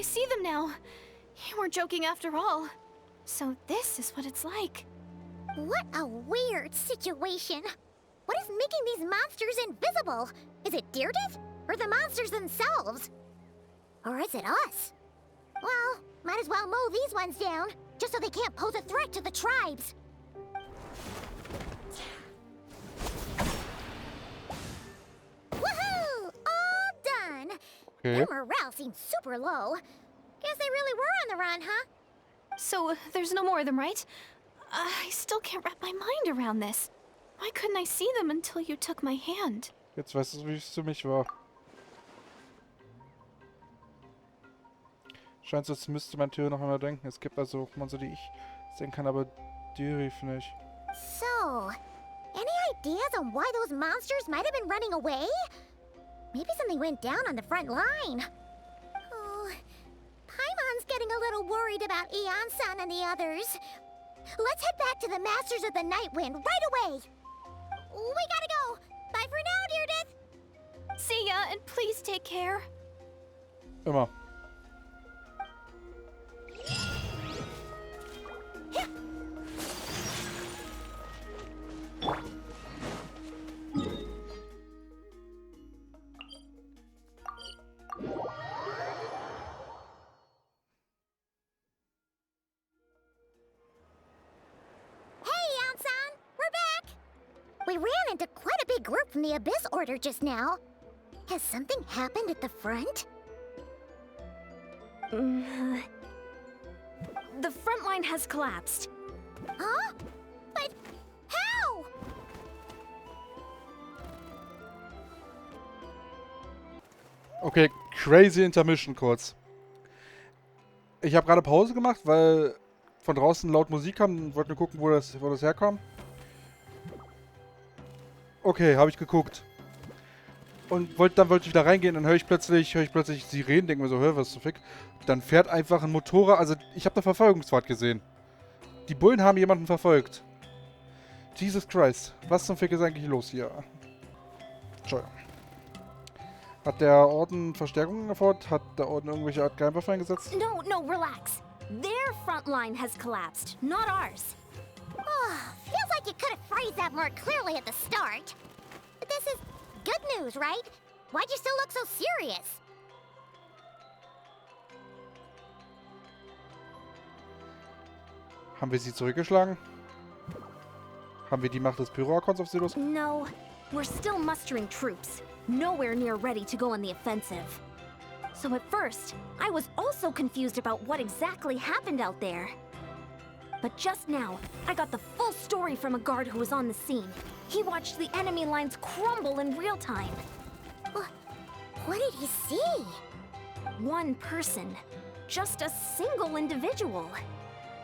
I see them now. You weren't joking after all. So this is what it's like. What a weird situation. What is making these monsters invisible? Is it Deirdre? Or the monsters themselves? Or is it us? Well, might as well mow these ones down, just so they can't pose a threat to the tribes. Woohoo! All done! Okay. Their morale seems super low. Guess they really were on the run, huh? So there's no more of them, right? I still can't wrap my mind around this. Why couldn't I see them until you took my hand? Jetzt weißt du, wie es für mich war. Scheint so, als müsste man Tür noch einmal denken. Es gibt also Monster, die ich sehen kann, aber die rief nicht. So, any ideas on why those monsters might have been running away? Maybe something went down on the front line. Oh, Paimon's getting a little worried about Eon-san and the others. Let's head back to the Masters of the Night Wind right away. We gotta go. Bye for now, Deirdre. See ya, and please take care. Immer. We ran into quite a big group from the Abyss Order just now. Has something happened at the front? The front line has collapsed. Huh? But how? Okay, crazy Intermission kurz. Ich habe gerade Pause gemacht, weil von draußen laut Musik kam und wollte nur gucken, wo das herkam. Okay, habe ich geguckt. Und dann wollte ich da reingehen, dann höre ich plötzlich Sirenen, denke mir so, hör, was ist so fick? Dann fährt einfach ein Motorrad, also ich habe da Verfolgungsfahrt gesehen. Die Bullen haben jemanden verfolgt. Jesus Christ, was zum Fick ist eigentlich los hier? Entschuldigung. Hat der Orden Verstärkungen erfordert? Hat der Orden irgendwelche Art Geheimwaffe eingesetzt? No, relax. Their front line has collapsed, not ours. Oh, feels like you could have phrased that more clearly at the start. But this is good news, right? Why'd you still look so serious? Haben wir sie zurückgeschlagen? Haben wir die Macht des Pyro-Arkons auf sie los? No, we're still mustering troops. Nowhere near ready to go on the offensive. So at first, I was also confused about what exactly happened out there. But just now, I got the full story from a guard who was on the scene. He watched the enemy lines crumble in real time. What did he see? One person. Just a single individual.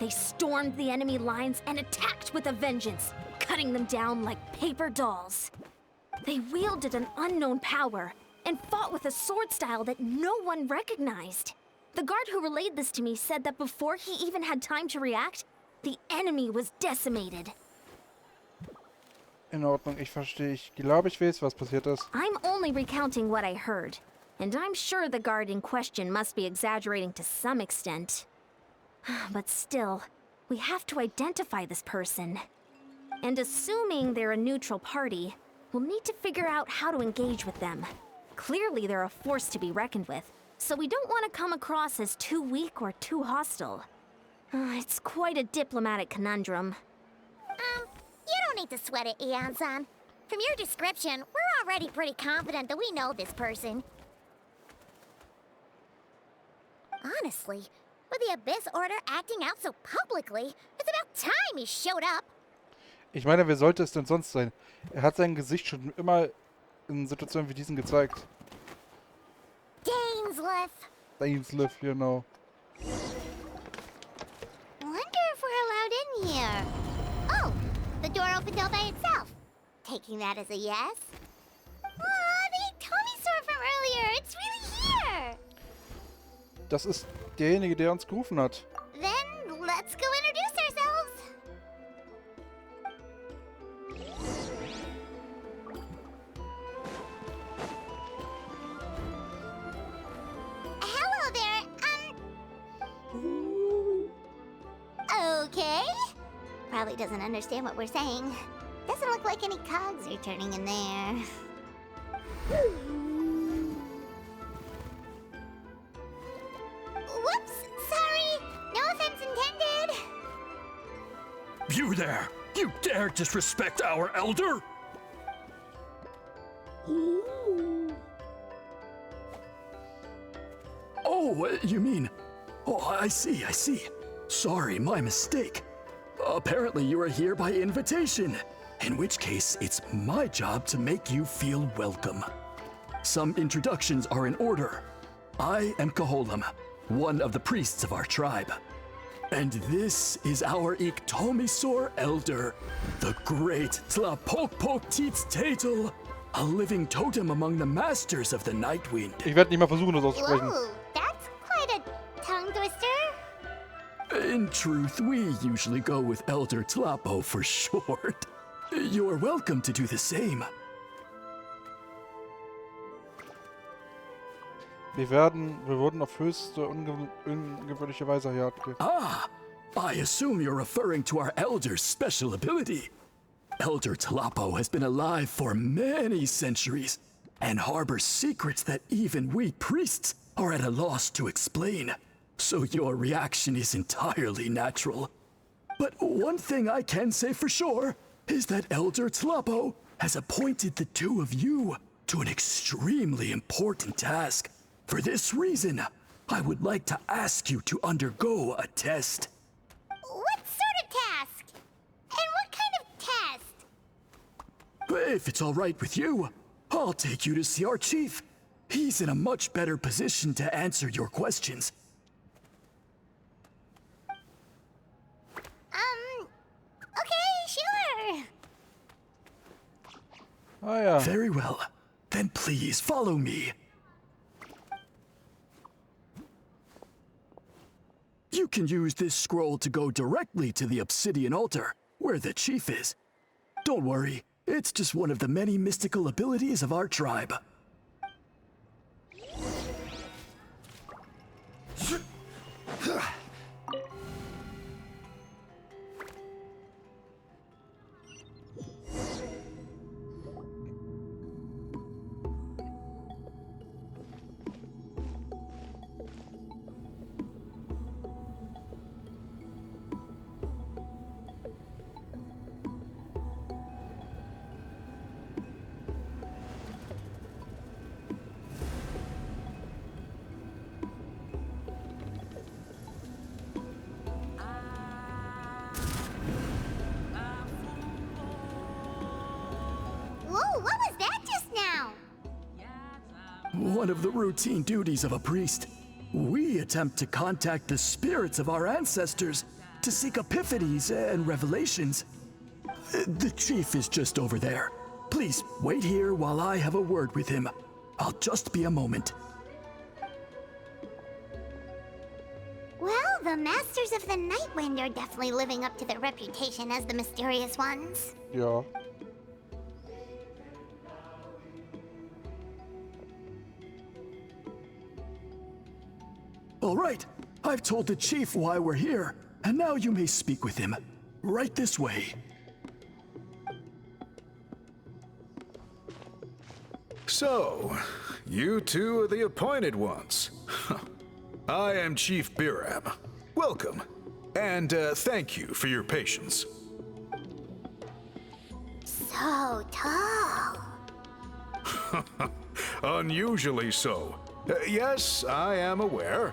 They stormed the enemy lines and attacked with a vengeance, cutting them down like paper dolls. They wielded an unknown power and fought with a sword style that no one recognized. The guard who relayed this to me said that before he even had time to react, the enemy was decimated. In Ordnung, ich verstehe. Ich glaube, ich weiß, was passiert ist. I'm only recounting what I heard, and I'm sure the guard in question must be exaggerating to some extent. But still, we have to identify this person. And assuming they're a neutral party, we'll need to figure out how to engage with them. Clearly they're a force to be reckoned with, so we don't want to come across as too weak or too hostile. It's quite a diplomatic conundrum. You don't need to sweat it, Eon-san. From your description, we're already pretty confident that we know this person. Honestly, with the Abyss Order acting out so publicly, it's about time he showed up. Ich meine, wer sollte es denn sonst sein? Er hat sein Gesicht schon immer in Situationen wie diesen gezeigt. Dainsliff, genau. Wonder if we're allowed in here. Oh, the door opened all by itself. Taking that as a yes? Aw, the Tommy store from earlier. It's really here. Das ist derjenige, der uns gerufen hat. Then let's go introduce ourselves. Hello there. probably doesn't understand what we're saying. Doesn't look like any cogs are turning in there. Whoops! Sorry! No offense intended! You there! You dare disrespect our elder? Oh, you mean... Oh, I see. Sorry, my mistake. Apparently you are here by invitation, in which case it's my job to make you feel welcome. Some introductions are in order. I am Gefallen, one of the priests of our tribe. And this is our Iktomisor elder, the great Tlapokpokteetstatel, a living totem among the masters of the Nightwind. Ich werde nicht mal versuchen, das auszusprechen. Whoa, that's quite a tongue twister. In truth, we usually go with Elder Tlapo for short. You're welcome to do the same. Wir wurden auf höchste ungewöhnliche Weise hier abgegeben. Ah, I assume you're referring to our elder's special ability. Elder Tlapo has been alive for many centuries and harbors secrets that even we priests are at a loss to explain. So your reaction is entirely natural. But one thing I can say for sure is that Elder Tlapo has appointed the two of you to an extremely important task. For this reason, I would like to ask you to undergo a test. What sort of task? And what kind of test? If it's all right with you, I'll take you to see our chief. He's in a much better position to answer your questions. Okay, sure. Ah ja. Very well. Then please follow me. You can use this scroll to go directly to the obsidian altar, where the chief is. Don't worry, it's just one of the many mystical abilities of our tribe. Whoa, what was that just now? One of the routine duties of a priest. We attempt to contact the spirits of our ancestors to seek epiphanies and revelations. The chief is just over there. Please wait here while I have a word with him. I'll just be a moment. Well, the Masters of the Nightwind are definitely living up to their reputation as the mysterious ones. Ja. All right, I've told the chief why we're here, and now you may speak with him. Right this way. So, you two are the appointed ones. I am Chief Biram. Welcome, and thank you for your patience. So tall. Unusually so. Yes, I am aware,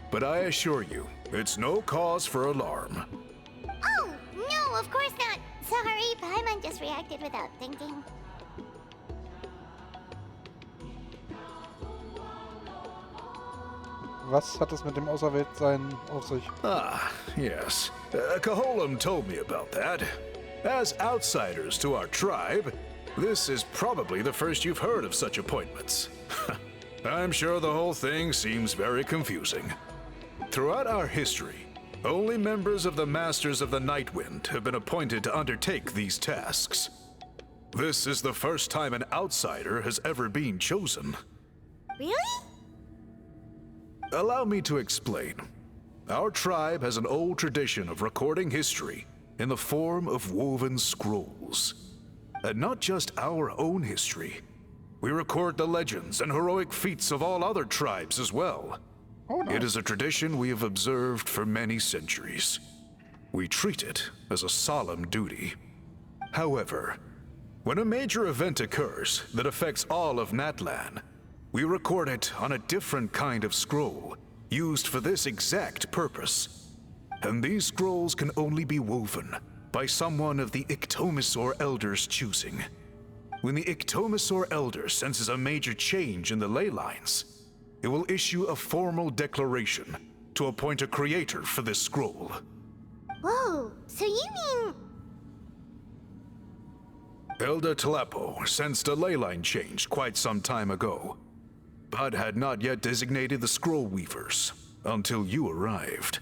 but I assure you, it's no cause for alarm. Oh, no, of course not. Sorry, Paimon just reacted without thinking. Was hat es mit dem Auserwähltsein auf sich? Ah, yes. Gefallen told me about that. As outsiders to our tribe, this is probably the first you've heard of such appointments. I'm sure the whole thing seems very confusing. Throughout our history, only members of the Masters of the Nightwind have been appointed to undertake these tasks. This is the first time an outsider has ever been chosen. Really? Allow me to explain. Our tribe has an old tradition of recording history in the form of woven scrolls. And not just our own history. We record the legends and heroic feats of all other tribes as well. Oh, nice. It is a tradition we have observed for many centuries. We treat it as a solemn duty. However, when a major event occurs that affects all of Natlan, we record it on a different kind of scroll, used for this exact purpose. And these scrolls can only be woven by someone of the Iktomisor Elder's choosing. When the Iktomisor Elder senses a major change in the ley lines, it will issue a formal declaration to appoint a creator for this scroll. Whoa, so you mean... Elder Tlapo sensed a ley line change quite some time ago, but had not yet designated the scroll weavers until you arrived.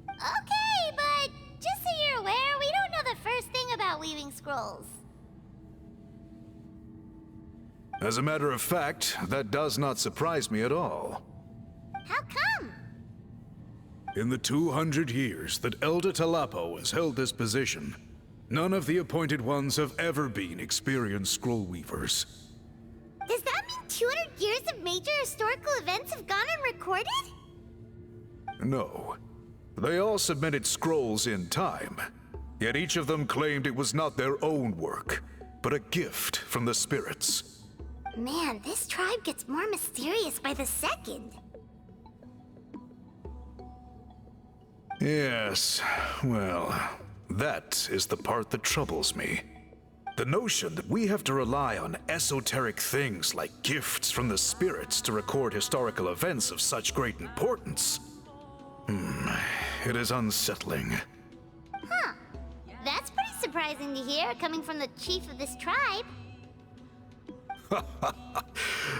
Okay, but just so you're aware, we don't know the first thing about weaving scrolls. As a matter of fact, that does not surprise me at all. How come? In the 200 years that Elder Tlapo has held this position, none of the appointed ones have ever been experienced scroll weavers. Does that mean 200 years of major historical events have gone unrecorded? No. They all submitted scrolls in time, yet each of them claimed it was not their own work, but a gift from the spirits. Man, this tribe gets more mysterious by the second. Yes, well, that is the part that troubles me. The notion that we have to rely on esoteric things like gifts from the spirits to record historical events of such great importance. It is unsettling. Huh. That's pretty surprising to hear, coming from the chief of this tribe.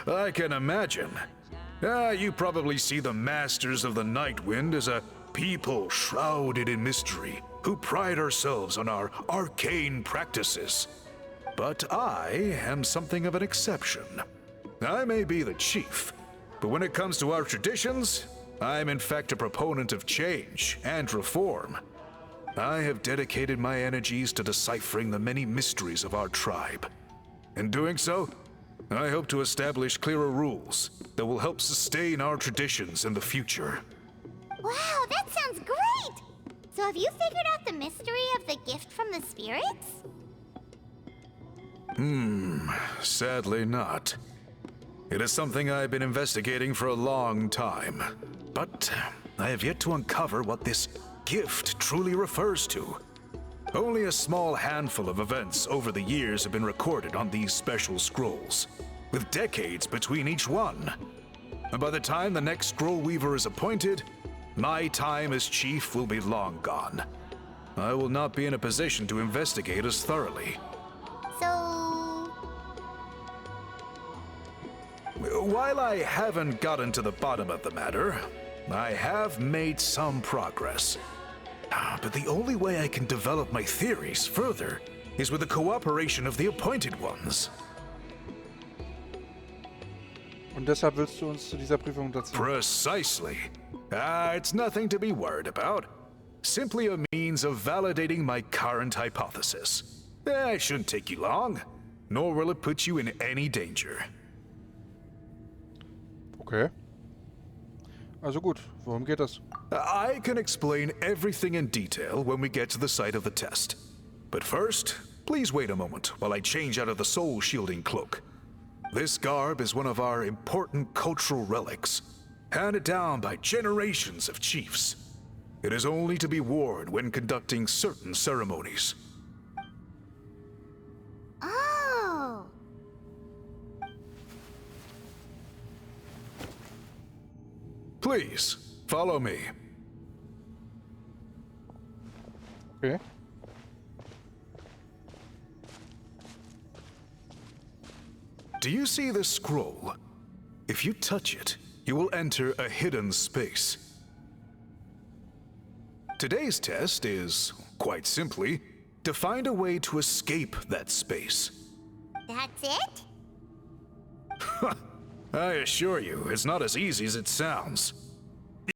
I can imagine. You probably see the Masters of the Night Wind as a people shrouded in mystery, who pride ourselves on our arcane practices. But I am something of an exception. I may be the chief, but when it comes to our traditions, I'm in fact a proponent of change and reform. I have dedicated my energies to deciphering the many mysteries of our tribe. In doing so, I hope to establish clearer rules that will help sustain our traditions in the future. Wow, that sounds great! So have you figured out the mystery of the gift from the spirits? Sadly not. It is something I've been investigating for a long time, but I have yet to uncover what this gift truly refers to. Only a small handful of events over the years have been recorded on these special scrolls, with decades between each one. And by the time the next scroll weaver is appointed, my time as chief will be long gone. I will not be in a position to investigate as thoroughly. So... While I haven't gotten to the bottom of the matter, I have made some progress. But the only way I can develop my theories further is with the cooperation of the appointed ones. Und deshalb willst du uns zu dieser Prüfung dazu? Precisely. It's nothing to be worried about. Simply a means of validating my current hypothesis. It shouldn't take you long, nor will it put you in any danger. Okay. Also gut, worum geht es? I can explain everything in detail when we get to the site of the test. But first, please wait a moment while I change out of the soul-shielding cloak. This garb is one of our important cultural relics, handed down by generations of chiefs. It is only to be worn when conducting certain ceremonies. Oh. Please, follow me. Okay. Do you see this scroll? If you touch it, you will enter a hidden space. Today's test is, quite simply, to find a way to escape that space. That's it? I assure you, it's not as easy as it sounds.